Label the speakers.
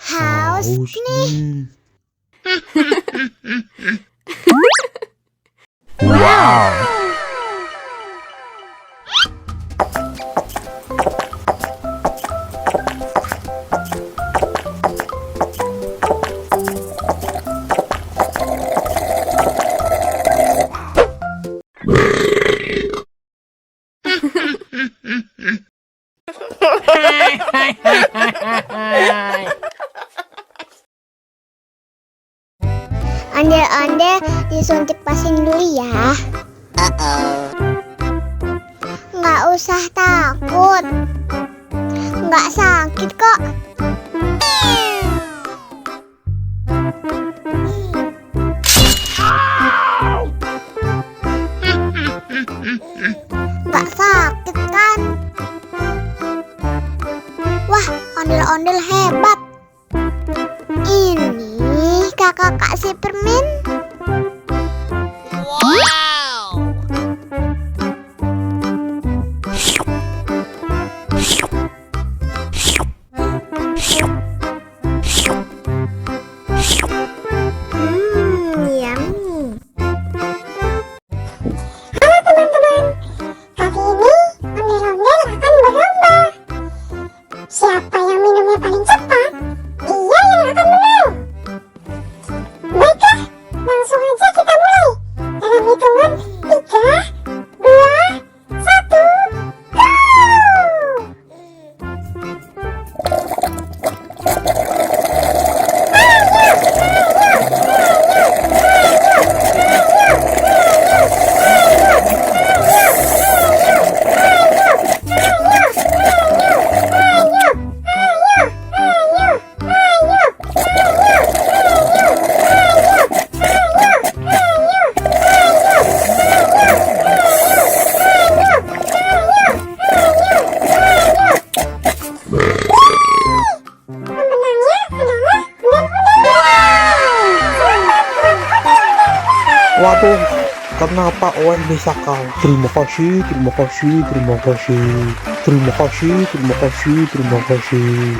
Speaker 1: Haus nih.
Speaker 2: Wow.
Speaker 1: Ondel-ondel disuntik vaksin dulu ya. Nggak usah takut, nggak sakit kok. Nggak sakit kan? Wah, ondel-ondel hebat. Ini kakak kasih permen. Wow. Yummy.
Speaker 3: Halo teman-teman, kali ini ondel-ondel akan berlomba. Siapa yang minumnya paling cepat, dia yang akan menang. Baiklah, langsung aja kita mulai. Dalam hitungan 3, 2, 1, go!
Speaker 2: Waduh, kenapa Owen bisa kalah? Terima kasih, terima kasih, terima kasih, terima kasih, terima kasih, terima kasih.